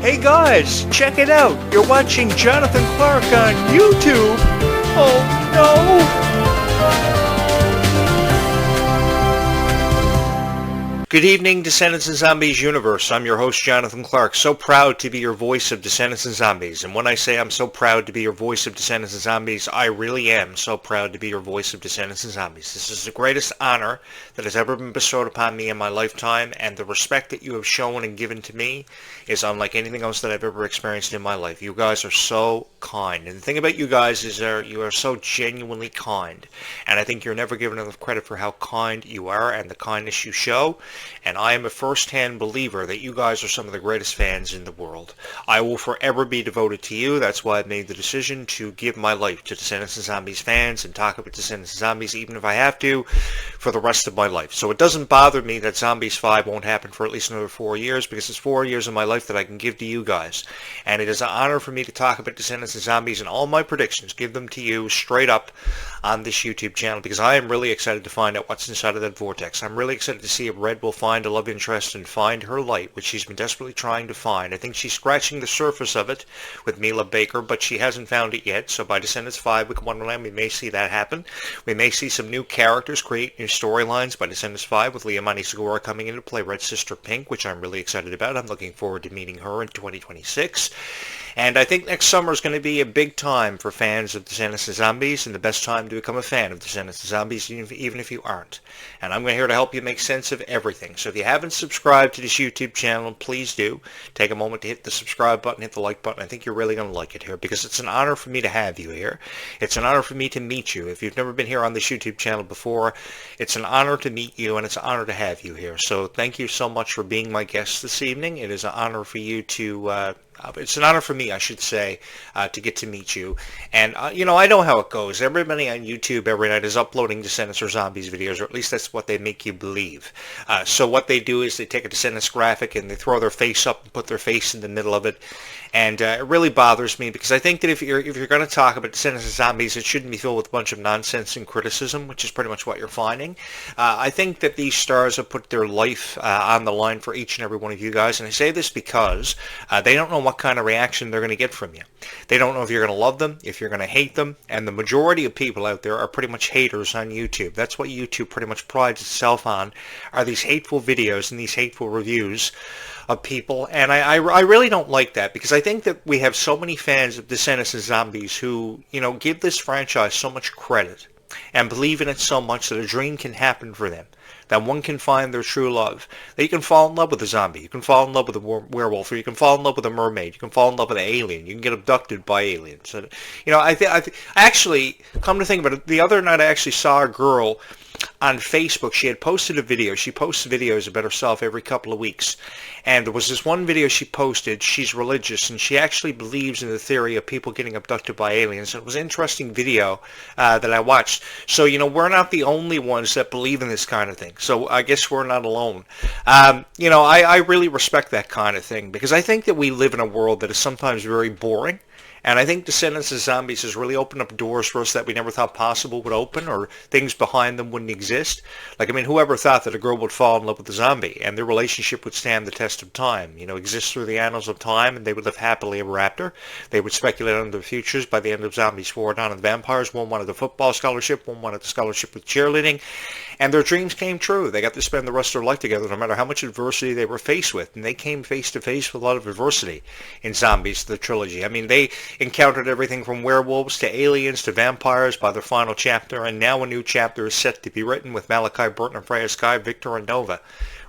Hey guys, check it out. You're watching Jonathan Clarke on YouTube. Oh no! Good evening, Descendants and Zombies universe. I'm your host, Jonathan Clarke. So proud to be your voice of Descendants and Zombies. And when I say I'm so proud to be your voice of Descendants and Zombies, I really am so proud to be your voice of Descendants and Zombies. This is the greatest honor that has ever been bestowed upon me in my lifetime, and the respect that you have shown and given to me is unlike anything else that I've ever experienced in my life. You guys are so kind. And the thing about you guys is you are so genuinely kind. And I think you're never given enough credit for how kind you are and the kindness you show. And I am a first-hand believer that you guys are some of the greatest fans in the world. I will forever be devoted to you. That's why I've made the decision to give my life to Descendants and Zombies fans and talk about Descendants and Zombies, even if I have to, for the rest of my life. So it doesn't bother me that Zombies 5 won't happen for at least another 4 years, because it's 4 years of my life that I can give to you guys. And it is an honor for me to talk about Descendants and Zombies and all my predictions, give them to you straight up on this YouTube channel, because I am really excited to find out what's inside of that vortex. I'm really excited to see if Red will find a love interest and find her light, which she's been desperately trying to find. I think she's scratching the surface of it with Mila Baker, but she hasn't found it yet. So by Descendants 5 with Wonderland, we may see that happen. We may see some new characters create new storylines by Descendants 5 with Liamani Segura coming into play Red's sister Pink, which I'm really excited about. I'm looking forward to meeting her in 2026. And I think next summer is going to be a big time for fans of Descendants and Zombies, and the best time to become a fan of Descendants and Zombies, even if you aren't. And I'm here to help you make sense of everything. So if you haven't subscribed to this YouTube channel, please do. Take a moment to hit the subscribe button, hit the like button. I think you're really going to like it here, because it's an honor for me to have you here. It's an honor for me to meet you. If you've never been here on this YouTube channel before, it's an honor to meet you, and it's an honor to have you here. So thank you so much for being my guest this evening. It is an honor for you to... it's an honor for me, I should say, to get to meet you. And, I know how it goes. Everybody on YouTube every night is uploading Descendants or Zombies videos, or at least that's what they make you believe. So what they do is they take a Descendants graphic and they throw their face up and put their face in the middle of it. And it really bothers me, because I think that if you're going to talk about Descendants and Zombies, it shouldn't be filled with a bunch of nonsense and criticism, which is pretty much what you're finding. I think that these stars have put their life on the line for each and every one of you guys, and I say this because they don't know what kind of reaction they're going to get from you. They don't know if you're going to love them, if you're going to hate them, and the majority of people out there are pretty much haters on YouTube. That's what YouTube pretty much prides itself on, are these hateful videos and these hateful reviews of people, and I really don't like that, because I think that we have so many fans of Descendants and Zombies who, give this franchise so much credit and believe in it so much that a dream can happen for them, that one can find their true love, that you can fall in love with a zombie, you can fall in love with a werewolf, or you can fall in love with a mermaid, you can fall in love with an alien, you can get abducted by aliens. And, I actually, come to think about it, the other night I actually saw a girl on Facebook. She had posted a video. She posts videos about herself every couple of weeks. And there was this one video she posted. She's religious, and she actually believes in the theory of people getting abducted by aliens. And it was an interesting video that I watched. So, we're not the only ones that believe in this kind of thing. So I guess we're not alone. I really respect that kind of thing, because I think that we live in a world that is sometimes very boring. And I think Descendants of Zombies has really opened up doors for us that we never thought possible would open, or things behind them wouldn't exist. Whoever thought that a girl would fall in love with a zombie and their relationship would stand the test of time, exist through the annals of time, and they would live happily ever after. They would speculate on their futures by the end of Zombies 4, Dawn of the Vampires. One wanted a football scholarship, one wanted a scholarship with cheerleading, and their dreams came true. They got to spend the rest of their life together, no matter how much adversity they were faced with, and they came face to face with a lot of adversity in Zombies, the trilogy. They encountered everything from werewolves to aliens to vampires by their final chapter, and now a new chapter is set to be written with Malachi Burton and Freya Sky, Victor and Nova.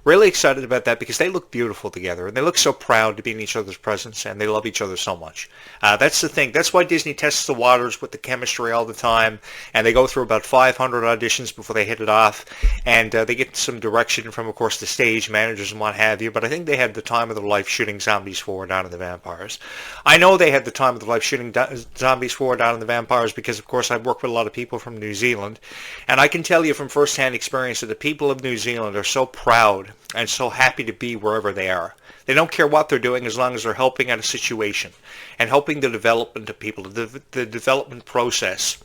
Really excited about that, because they look beautiful together, and they look so proud to be in each other's presence, and they love each other so much. That's the thing. That's why Disney tests the waters with the chemistry all the time, and they go through about 500 auditions before they hit it off, and they get some direction from, of course, the stage managers and what have you, but I think they had the time of their life shooting Zombies 4, Dawn of the Vampires. I know they had the time of their life shooting Zombies 4, Dawn of the Vampires, because, of course, I've worked with a lot of people from New Zealand, and I can tell you from first-hand experience that the people of New Zealand are so proud and so happy to be wherever they are. They don't care what they're doing as long as they're helping out a situation and helping the development of people. The development process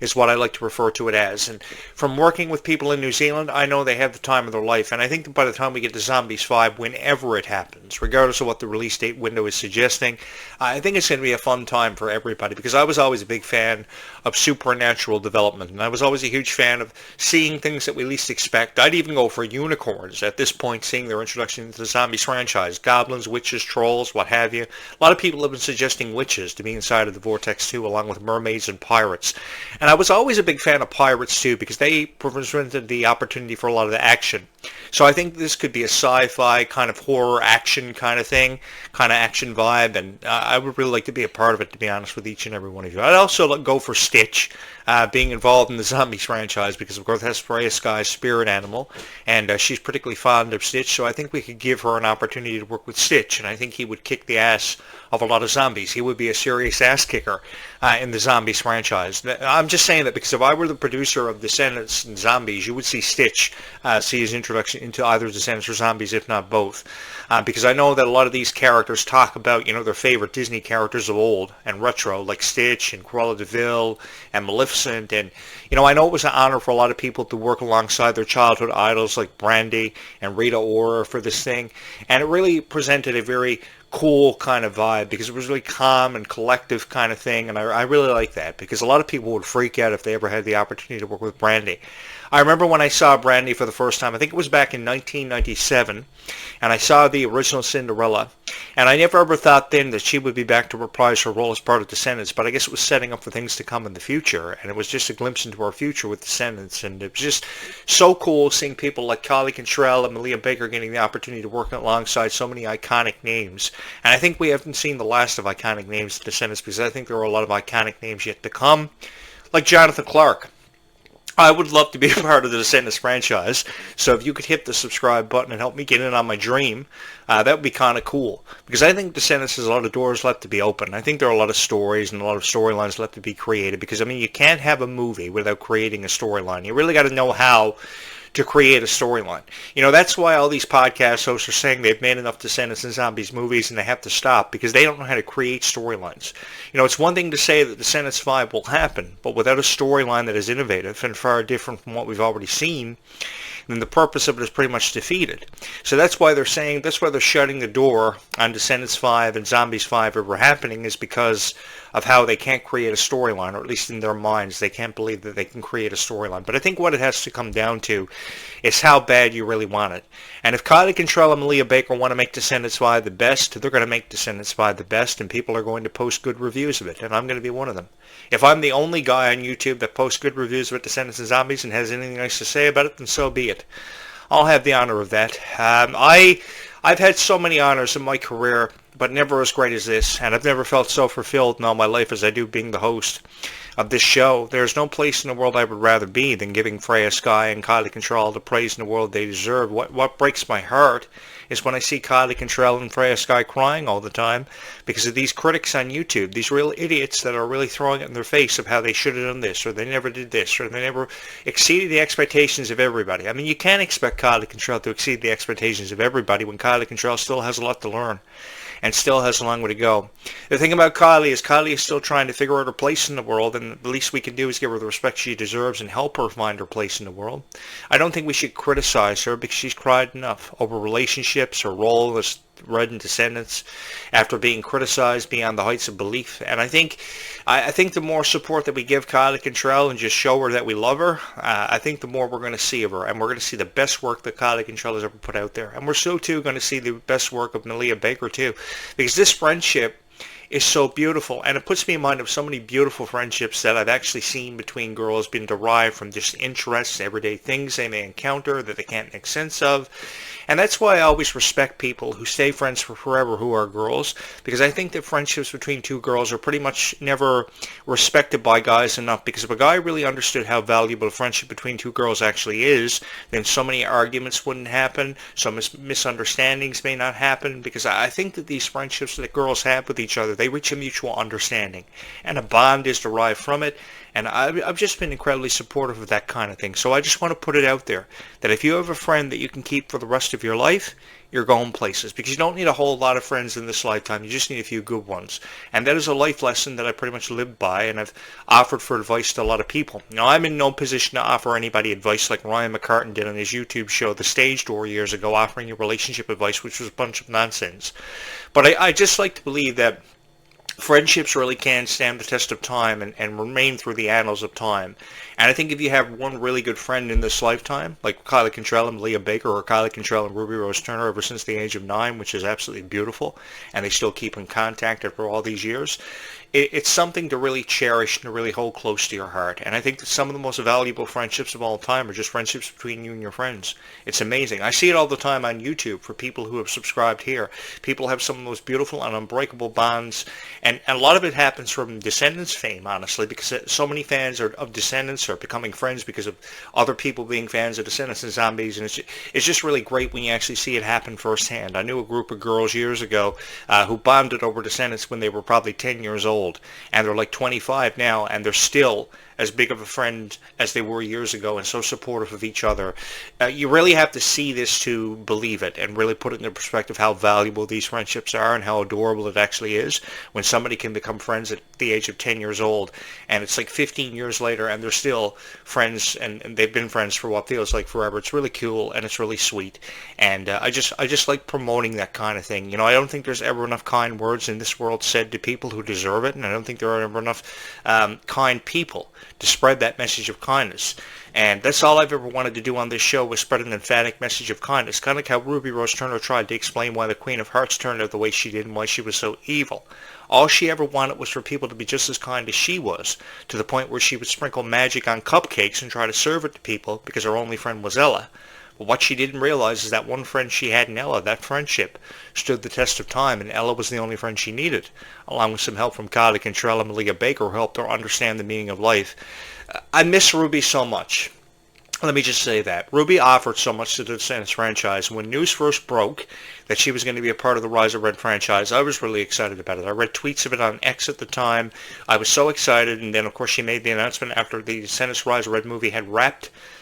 is what I like to refer to it as. And from working with people in New Zealand, I know they have the time of their life. And I think that by the time we get to Zombies 5, whenever it happens, regardless of what the release date window is suggesting, I think it's going to be a fun time for everybody, because I was always a big fan of supernatural development. And I was always a huge fan of seeing things that we least expect. I'd even go for unicorns at this point, seeing their introduction into the Zombies franchise. Goblins, witches, trolls, what have you. A lot of people have been suggesting witches to be inside of the Vortex too, along with mermaids and pirates. And I was always a big fan of pirates too, because they presented the opportunity for a lot of the action. So I think this could be a sci-fi kind of horror action kind of thing, kind of action vibe, and I would really like to be a part of it, to be honest with each and every one of you. I'd also go for Stitch, being involved in the Zombies franchise, because of course that's Freya Sky's spirit animal, and she's particularly fond of Stitch, so I think we could give her an opportunity to work with Stitch, and I think he would kick the ass of a lot of zombies. He would be a serious ass kicker in the Zombies franchise. I'm just saying that because if I were the producer of Descendants and Zombies, you would see Stitch see his introduction into either Descendants or Zombies, if not both. Because I know that a lot of these characters talk about, their favorite Disney characters of old and retro, like Stitch and Cruella de Vil and Maleficent. And, I know it was an honor for a lot of people to work alongside their childhood idols like Brandy and Rita Ora for this thing. And it really presented a very cool kind of vibe, because it was really calm and collective kind of thing, and I really like that, because a lot of people would freak out if they ever had the opportunity to work with Brandy. I remember when I saw Brandy for the first time, I think it was back in 1997, and I saw the original Cinderella, and I never ever thought then that she would be back to reprise her role as part of Descendants, but I guess it was setting up for things to come in the future, and it was just a glimpse into our future with Descendants, and it was just so cool seeing people like Kylie Cantrell and Malia Baker getting the opportunity to work alongside so many iconic names. And I think we haven't seen the last of iconic names in Descendants, because I think there are a lot of iconic names yet to come, like Jonathan Clarke. I would love to be a part of the Descendants franchise, so if you could hit the subscribe button and help me get in on my dream, that would be kind of cool, because I think Descendants has a lot of doors left to be open. I think there are a lot of stories and a lot of storylines left to be created, because, you can't have a movie without creating a storyline. You really got to know how to create a storyline. That's why all these podcast hosts are saying they've made enough Descendants and Zombies movies and they have to stop, because they don't know how to create storylines. It's one thing to say that Descendants 5 will happen, but without a storyline that is innovative and far different from what we've already seen, then the purpose of it is pretty much defeated. So that's why they're shutting the door on Descendants 5 and Zombies 5 ever happening, is because of how they can't create a storyline, or at least in their minds, they can't believe that they can create a storyline. But I think what it has to come down to is how bad you really want it. And if Kylie Cantrell and Malia Baker want to make Descendants 5 the best, they're going to make Descendants 5 the best, and people are going to post good reviews of it, and I'm going to be one of them. If I'm the only guy on YouTube that posts good reviews of Descendants and Zombies and has anything nice to say about it, then so be it. I'll have the honor of that. I've had so many honors in my career, but never as great as this, and I've never felt so fulfilled in all my life as I do being the host of this show. There's no place in the world I would rather be than giving Freya Sky and Kylie Cantrell the praise in the world they deserve. What breaks my heart is when I see Kylie Cantrell and Freya Sky crying all the time because of these critics on YouTube, these real idiots that are really throwing it in their face of how they should have done this, or they never did this, or they never exceeded the expectations of everybody. You can't expect Kylie Cantrell to exceed the expectations of everybody when Kylie Cantrell still has a lot to learn and still has a long way to go. The thing about Kylie is still trying to figure out her place in the world, and the least we can do is give her the respect she deserves and help her find her place in the world. I don't think we should criticize her, because she's cried enough over relationships, her role as Red in Descendants, after being criticized beyond the heights of belief. And I think the more support that we give Kylie Cantrell and just show her that we love her, I think the more we're going to see of her, and we're going to see the best work that Kylie Cantrell has ever put out there. And we're so too going to see the best work of Malia Baker too, because this friendship is so beautiful, and it puts me in mind of so many beautiful friendships that I've actually seen between girls being derived from just interests, everyday things they may encounter that they can't make sense of. And that's why I always respect people who stay friends for forever who are girls, because I think that friendships between two girls are pretty much never respected by guys enough, because if a guy really understood how valuable a friendship between two girls actually is, then so many arguments wouldn't happen, so misunderstandings may not happen, because I think that these friendships that girls have with each other, they reach a mutual understanding, and a bond is derived from it. And I've just been incredibly supportive of that kind of thing. So I just want to put it out there that if you have a friend that you can keep for the rest of your life, you're going places, because you don't need a whole lot of friends in this lifetime. You just need a few good ones. And that is a life lesson that I pretty much lived by, and I've offered for advice to a lot of people. Now, I'm in no position to offer anybody advice like Ryan McCartan did on his YouTube show, The Stage Door, years ago, offering you relationship advice, which was a bunch of nonsense. But I just like to believe that friendships really can stand the test of time and remain through the annals of time. And I think if you have one really good friend in this lifetime, like Kylie Cantrell and Leah Baker, or Kylie Cantrell and Ruby Rose Turner ever since the age of 9, which is absolutely beautiful, and they still keep in contact after all these years, it's something to really cherish and to really hold close to your heart. And I think that some of the most valuable friendships of all time are just friendships between you and your friends. It's amazing. I see it all the time on YouTube for people who have subscribed here. People have some of the most beautiful and unbreakable bonds, and a lot of it happens from Descendants fame, honestly, because so many fans of Descendants are becoming friends because of other people being fans of Descendants and Zombies, and it's just really great when you actually see it happen firsthand. I knew a group of girls years ago who bonded over Descendants when they were probably 10 years old, and they're like 25 now, and they're still as big of a friend as they were years ago and so supportive of each other. You really have to see this to believe it and really put it into perspective how valuable these friendships are and how adorable it actually is when somebody can become friends at the age of 10 years old, and it's like 15 years later and they're still friends, and they've been friends for what feels like forever. It's really cool and it's really sweet, and I just like promoting that kind of thing. I don't think there's ever enough kind words in this world said to people who deserve it, and I don't think there are ever enough kind people to spread that message of kindness. And that's all I've ever wanted to do on this show, was spread an emphatic message of kindness, kind of like how Ruby Rose Turner tried to explain why the Queen of Hearts turned out the way she did and why she was so evil. All she ever wanted was for people to be just as kind as she was, to the point where she would sprinkle magic on cupcakes and try to serve it to people because her only friend was Ella. But what she didn't realize is that one friend she had in Ella, that friendship, stood the test of time, and Ella was the only friend she needed, along with some help from Kylie Cantrell and Leah Baker, who helped her understand the meaning of life. I miss Ruby so much. Let me just say that. Ruby offered so much to the Descendants franchise. When news first broke that she was going to be a part of the Rise of Red franchise, I was really excited about it. I read tweets of it on X at the time. I was so excited, and then of course she made the announcement after the Descendants Rise of Red movie had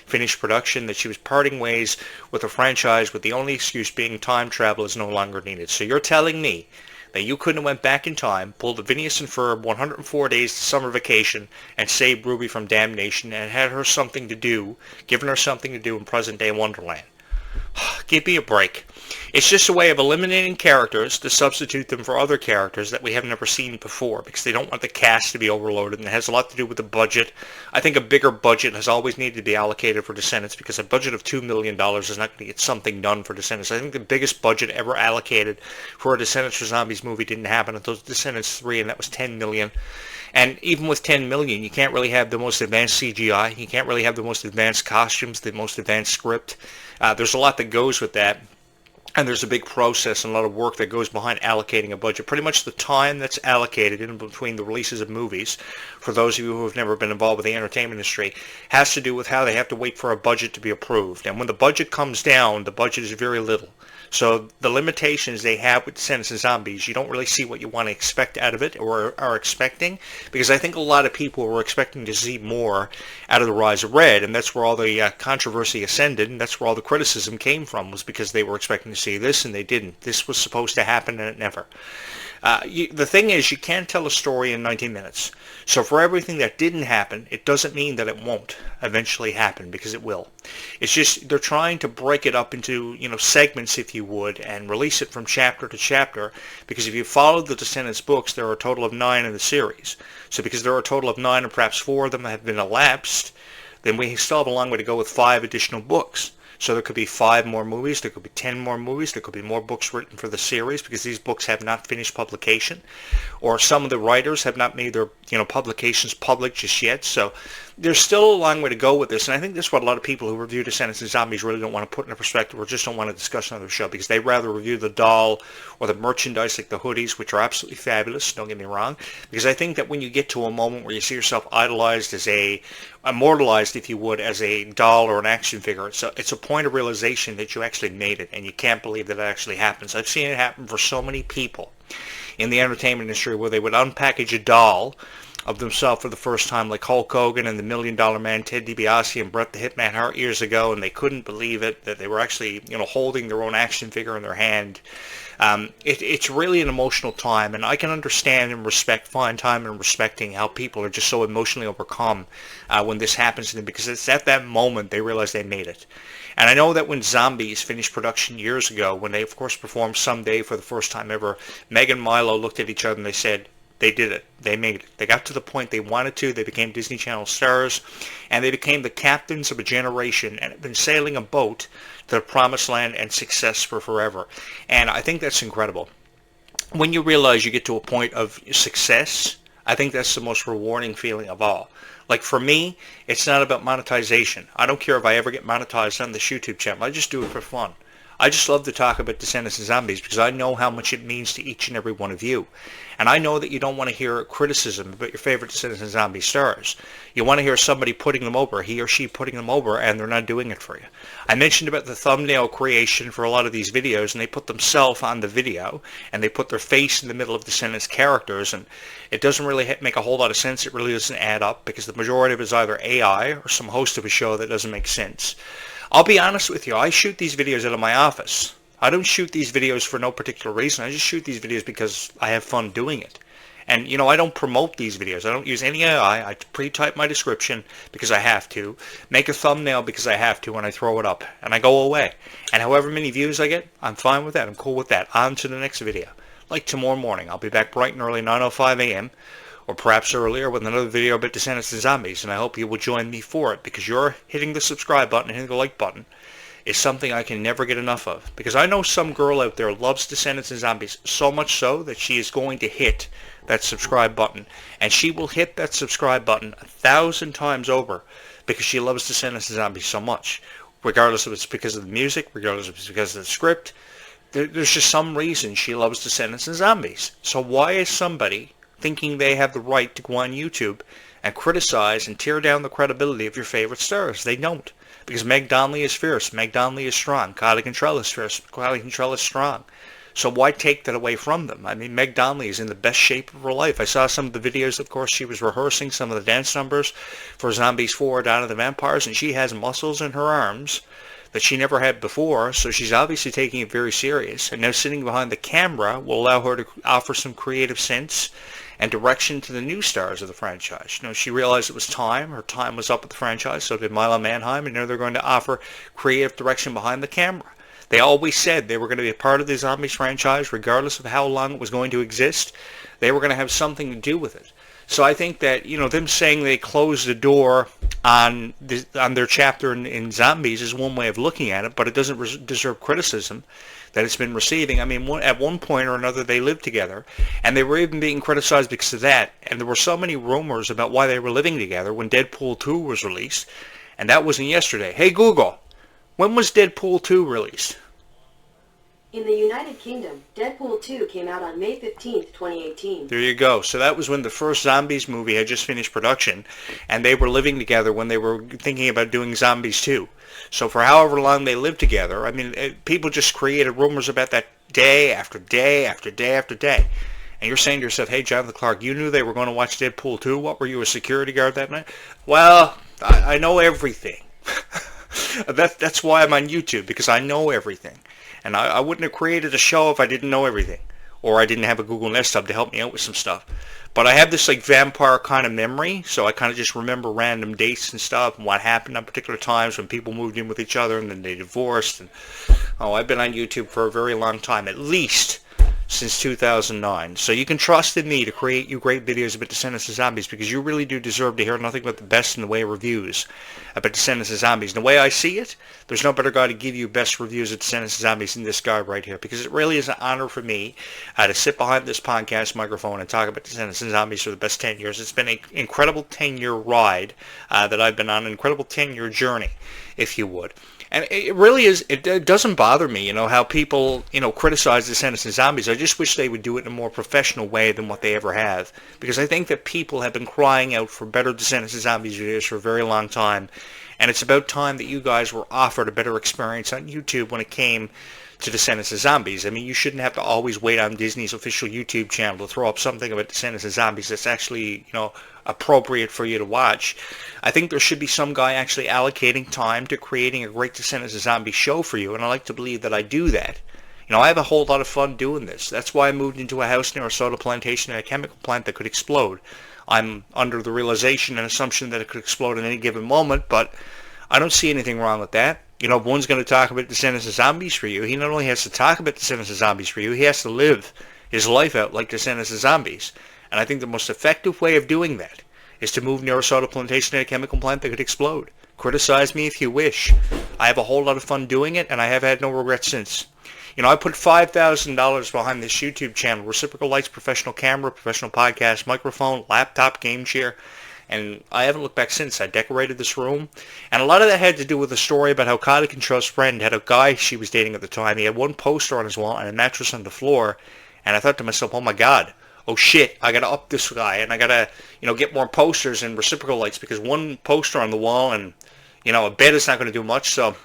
finished production, that she was parting ways with the franchise, with the only excuse being time travel is no longer needed. So you're telling me that you couldn't have went back in time, pulled the Phineas and Ferb 104 days to summer vacation, and saved Ruby from damnation, and had her something to do, given her something to do in present-day Wonderland? Give me a break. It's just a way of eliminating characters to substitute them for other characters that we have never seen before, because they don't want the cast to be overloaded, and it has a lot to do with the budget. I think a bigger budget has always needed to be allocated for Descendants, because a budget of $2 million is not going to get something done for Descendants. I think the biggest budget ever allocated for a Descendants for Zombies movie didn't happen until Descendants 3, and that was $10 million. And even with $10 million, you can't really have the most advanced CGI. You can't really have the most advanced costumes, the most advanced script. There's a lot that goes with that. And there's a big process and a lot of work that goes behind allocating a budget. Pretty much the time that's allocated in between the releases of movies, for those of you who have never been involved with the entertainment industry, has to do with how they have to wait for a budget to be approved. And when the budget comes down, the budget is very little. So the limitations they have with Descendants and Zombies, you don't really see what you want to expect out of it or are expecting, because I think a lot of people were expecting to see more out of the Rise of Red, and that's where all the controversy ascended, and that's where all the criticism came from, was because they were expecting to see this and they didn't. This was supposed to happen and it never. The thing is, you can't tell a story in 90 minutes. So for everything that didn't happen, it doesn't mean that it won't eventually happen, because it will. It's just they're trying to break it up into, segments, if you would, and release it from chapter to chapter, because if you follow the Descendants books, there are a total of 9 in the series. So because there are a total of 9 and perhaps 4 of them have been elapsed, then we still have a long way to go with 5 additional books. So there could be 5 more movies, there could be 10 more movies, there could be more books written for the series, because these books have not finished publication, or some of the writers have not made their publications public just yet. So there's still a long way to go with this, and I think that's what a lot of people who review Descendants and Zombies really don't want to put into perspective, or just don't want to discuss on their show, because they'd rather review the doll or the merchandise, like the hoodies, which are absolutely fabulous, don't get me wrong, because I think that when you get to a moment where you see yourself idolized immortalized, if you would, as a doll or an action figure, it's a point of realization that you actually made it, and you can't believe that it actually happens. I've seen it happen for so many people in the entertainment industry, where they would unpackage a doll of themselves for the first time, like Hulk Hogan and the $1 Million Man, Ted DiBiase and Bret the Hitman Hart years ago, and they couldn't believe it, that they were actually, holding their own action figure in their hand. It's really an emotional time, and I can understand and find time in respecting how people are just so emotionally overcome when this happens to them, because it's at that moment they realize they made it. And I know that when Zombies finished production years ago, when they, of course, performed Someday for the first time ever, Meg and Milo looked at each other and they said, they did it. They made it. They got to the point they wanted to. They became Disney Channel stars, and they became the captains of a generation and have been sailing a boat to the promised land and success for forever. And I think that's incredible. When you realize you get to a point of success, I think that's the most rewarding feeling of all. Like for me, it's not about monetization. I don't care if I ever get monetized on this YouTube channel. I just do it for fun. I just love to talk about Descendants and Zombies because I know how much it means to each and every one of you. And I know that you don't want to hear criticism about your favorite Descendants and Zombies stars. You want to hear somebody putting them over, he or she putting them over, and they're not doing it for you. I mentioned about the thumbnail creation for a lot of these videos, and they put themselves on the video, and they put their face in the middle of Descendants characters, and it doesn't really make a whole lot of sense. It really doesn't add up, because the majority of it is either AI or some host of a show that doesn't make sense. I'll be honest with you, I shoot these videos out of my office. I don't shoot these videos for no particular reason. I just shoot these videos because I have fun doing it. And, I don't promote these videos. I don't use any AI. I pre-type my description because I have to, make a thumbnail because I have to, and I throw it up. And I go away. And however many views I get, I'm fine with that. I'm cool with that. On to the next video. Like tomorrow morning, I'll be back bright and early, 9:05 a.m., or perhaps earlier with another video about Descendants and Zombies, and I hope you will join me for it, because you're hitting the subscribe button and hitting the like button is something I can never get enough of. Because I know some girl out there loves Descendants and Zombies so much so that she is going to hit that subscribe button, and she will hit that subscribe button 1,000 times over because she loves Descendants and Zombies so much, regardless if it's because of the music, regardless if it's because of the script. There's just some reason she loves Descendants and Zombies. So why is somebody thinking they have the right to go on YouTube and criticize and tear down the credibility of your favorite stars? They don't. Because Meg Donnelly is fierce. Meg Donnelly is strong. Kylie Cantrell is fierce. Kylie Cantrell is strong. So why take that away from them? I mean, Meg Donnelly is in the best shape of her life. I saw some of the videos, of course, she was rehearsing some of the dance numbers for Zombies 4, Dawn of the Vampires, and she has muscles in her arms that she never had before, so she's obviously taking it very serious. And now sitting behind the camera will allow her to offer some creative sense and direction to the new stars of the franchise. She realized it was time. Her time was up with the franchise, so did Milo Manheim, and now they're going to offer creative direction behind the camera. They always said they were going to be a part of the Zombies franchise, regardless of how long it was going to exist. They were going to have something to do with it. So I think that, them saying they closed the door on their chapter in Zombies is one way of looking at it, but it doesn't deserve criticism that it's been receiving. I mean, at one point or another, they lived together, and they were even being criticized because of that. And there were so many rumors about why they were living together when Deadpool 2 was released, and that wasn't yesterday. Hey, Google, when was Deadpool 2 released? In the United Kingdom, Deadpool 2 came out on May 15th, 2018. There you go. So that was when the first Zombies movie had just finished production, and they were living together when they were thinking about doing Zombies 2. So for however long they lived together, I mean, people just created rumors about that day after day after day after day. And you're saying to yourself, hey, Jonathan Clarke, you knew they were going to watch Deadpool 2? What, were you a security guard that night? Well, I know everything. That's why I'm on YouTube, because I know everything. And I wouldn't have created a show if I didn't know everything, or I didn't have a Google Nest Hub to help me out with some stuff. But I have this like vampire kind of memory, so I kind of just remember random dates and stuff and what happened on particular times when people moved in with each other and then they divorced. And I've been on YouTube for a very long time, at least since 2009. So you can trust in me to create you great videos about Descendants of Zombies, because you really do deserve to hear nothing but the best in the way of reviews about Descendants of Zombies. And the way I see it, there's no better guy to give you best reviews of Descendants of Zombies than this guy right here, because it really is an honor for me to sit behind this podcast microphone and talk about Descendants of Zombies for the best 10 years. It's been an incredible 10-year ride that I've been on, an incredible 10-year journey, if you would. And it really is, it doesn't bother me, how people, criticize Descendants and Zombies. I just wish they would do it in a more professional way than what they ever have. Because I think that people have been crying out for better Descendants and Zombies videos for a very long time. And it's about time that you guys were offered a better experience on YouTube when it came to Descendants of Zombies. I mean, you shouldn't have to always wait on Disney's official YouTube channel to throw up something about Descendants of Zombies that's actually, appropriate for you to watch. I think there should be some guy actually allocating time to creating a great Descendants of Zombies show for you, and I like to believe that I do that. I have a whole lot of fun doing this. That's why I moved into a house near a soda plantation and a chemical plant that could explode. I'm under the realization and assumption that it could explode at any given moment, but I don't see anything wrong with that. If one's going to talk about Descendants of Zombies for you, he not only has to talk about Descendants of Zombies for you, he has to live his life out like Descendants of Zombies. And I think the most effective way of doing that is to move near a soda plantation and a chemical plant that could explode. Criticize me if you wish. I have a whole lot of fun doing it, and I have had no regrets since. I put $5,000 behind this YouTube channel, reciprocal lights, professional camera, professional podcast, microphone, laptop, game chair, and I haven't looked back since. I decorated this room, and a lot of that had to do with a story about how Kylie Control's friend had a guy she was dating at the time. He had one poster on his wall and a mattress on the floor, and I thought to myself, oh my God, oh shit, I gotta up this guy, and I gotta, get more posters and reciprocal lights, because one poster on the wall and, a bed is not going to do much, so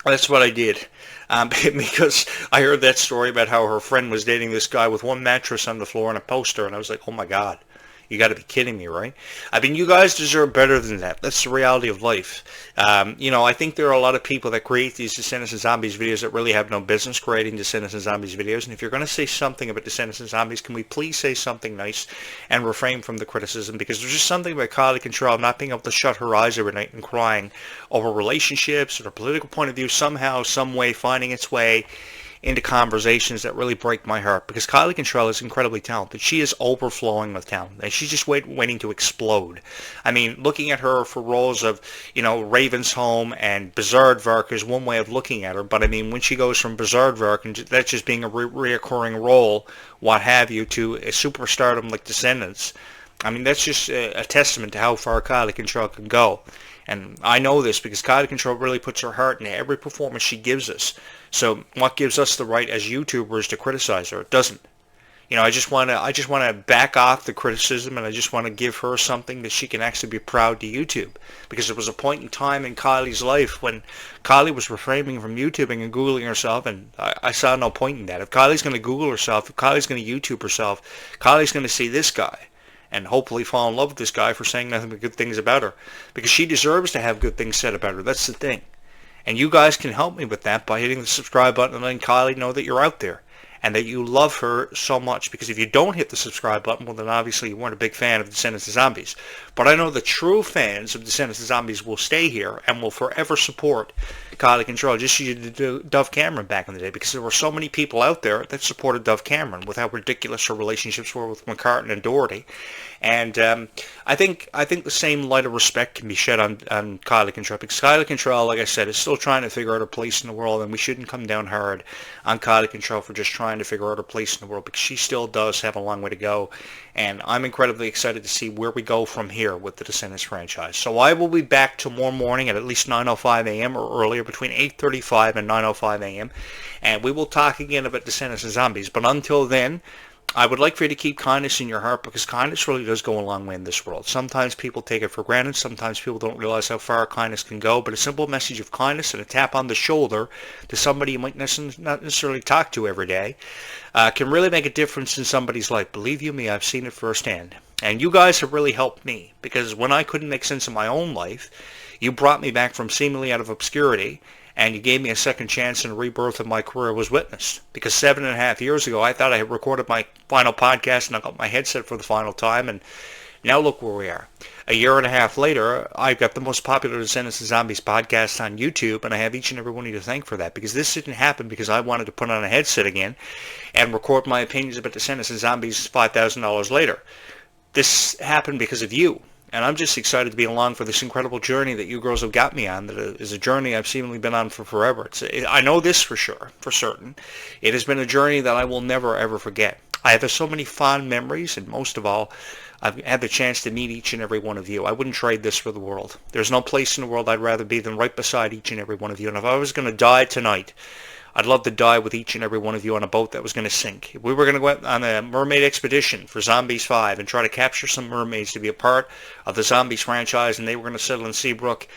that's what I did. Because I heard that story about how her friend was dating this guy with one mattress on the floor and a poster, and I was like, oh my God, you got to be kidding me, right? I mean, you guys deserve better than that. That's the reality of life. I think there are a lot of people that create these Descendants of Zombies videos that really have no business creating Descendants of Zombies videos, and if you're going to say something about Descendants of Zombies, can we please say something nice and refrain from the criticism? Because there's just something about Kylie Control not being able to shut her eyes every night and crying over relationships or a political point of view, somehow, some way finding its way into conversations that really break my heart, because Kylie Control is incredibly talented. She is overflowing with talent, and she's just waiting to explode. I mean, looking at her for roles of, Raven's Home and Berserk is one way of looking at her, but I mean, when she goes from Berserk, and that's just being a reoccurring role, what have you, to a superstardom like Descendants, I mean, that's just a testament to how far Kylie Control can go. And I know this because Kylie Control really puts her heart into every performance she gives us. So what gives us the right as YouTubers to criticize her? It doesn't. I just want to back off the criticism, and I just want to give her something that she can actually be proud to YouTube. Because there was a point in time in Kylie's life when Kylie was refraining from YouTubing and Googling herself, and I saw no point in that. If Kylie's going to Google herself, if Kylie's going to YouTube herself, Kylie's going to see this guy and hopefully fall in love with this guy for saying nothing but good things about her. Because she deserves to have good things said about her. That's the thing. And you guys can help me with that by hitting the subscribe button and letting Kylie know that you're out there and that you love her so much. Because if you don't hit the subscribe button, well, then obviously you weren't a big fan of Descendants of Zombies. But I know the true fans of Descendants of Zombies will stay here and will forever support Kylie Control, just as you did Dove Cameron back in the day, because there were so many people out there that supported Dove Cameron with how ridiculous her relationships were with McCartan and Doherty. And I think the same light of respect can be shed on Kylie Control, because Kylie Control, like I said, is still trying to figure out her place in the world, and we shouldn't come down hard on Kylie Control for just trying to figure out her place in the world, because she still does have a long way to go. And I'm incredibly excited to see where we go from here with the Descendants franchise. So I will be back tomorrow morning at least 9:05 a.m. or earlier, between 8:35 and 9:05 a.m. And we will talk again about Descendants of Zombies. But until then, I would like for you to keep kindness in your heart, because kindness really does go a long way in this world. Sometimes people take it for granted. Sometimes people don't realize how far kindness can go. But a simple message of kindness and a tap on the shoulder to somebody you might not necessarily talk to every day can really make a difference in somebody's life. Believe you me, I've seen it firsthand. And you guys have really helped me, because when I couldn't make sense of my own life, you brought me back from seemingly out of obscurity, and you gave me a second chance, and a rebirth of my career was witnessed. Because 7.5 years ago, I thought I had recorded my final podcast and I got my headset for the final time, and now look where we are. A year and a half later, I've got the most popular Descendants of Zombies podcast on YouTube, and I have each and every one of you to thank for that, because this didn't happen because I wanted to put on a headset again and record my opinions about Descendants of Zombies $5,000 later. This happened because of you. And I'm just excited to be along for this incredible journey that you girls have got me on. That is a journey I've seemingly been on for forever. I know this for sure, for certain. It has been a journey that I will never, ever forget. I have so many fond memories, and most of all, I've had the chance to meet each and every one of you. I wouldn't trade this for the world. There's no place in the world I'd rather be than right beside each and every one of you. And if I was going to die tonight, I'd love to die with each and every one of you on a boat that was going to sink. If we were going to go out on a mermaid expedition for Zombies 5 and try to capture some mermaids to be a part of the Zombies franchise, and they were going to settle in Seabrook,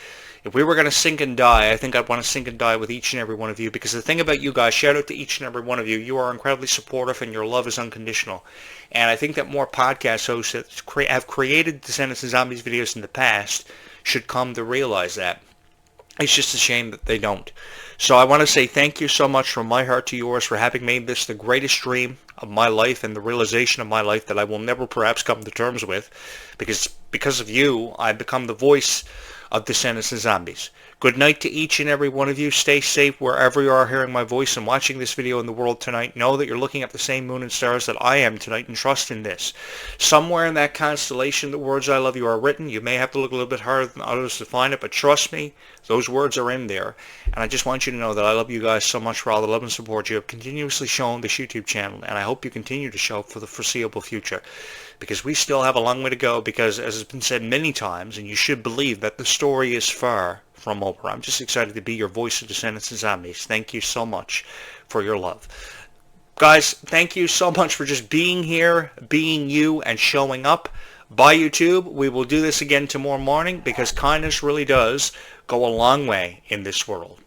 If we were going to sink and die, I think I'd want to sink and die with each and every one of you, because the thing about you guys, shout out to each and every one of you, you are incredibly supportive and your love is unconditional. And I think that more podcast hosts that have created Descendants and Zombies videos in the past should come to realize that. It's just a shame that they don't. So I want to say thank you so much from my heart to yours for having made this the greatest dream of my life and the realization of my life that I will never perhaps come to terms with, because of you, I've become the voice of Descendants and Zombies. Good night to each and every one of you. Stay safe wherever you are hearing my voice and watching this video in the world tonight. Know that you're looking at the same moon and stars that I am tonight, and trust in this. Somewhere in that constellation, the words I love you are written. You may have to look a little bit harder than others to find it, but trust me, those words are in there. And I just want you to know that I love you guys so much for all the love and support you have continuously shown this YouTube channel, and I hope you continue to show for the foreseeable future, because we still have a long way to go, because as has been said many times, and you should believe that the story is far from over. I'm just excited to be your voice of Descendants and Zombies. Thank you so much for your love. Guys, thank you so much for just being here, being you, and showing up. Bye, YouTube. We will do this again tomorrow morning, because kindness really does go a long way in this world.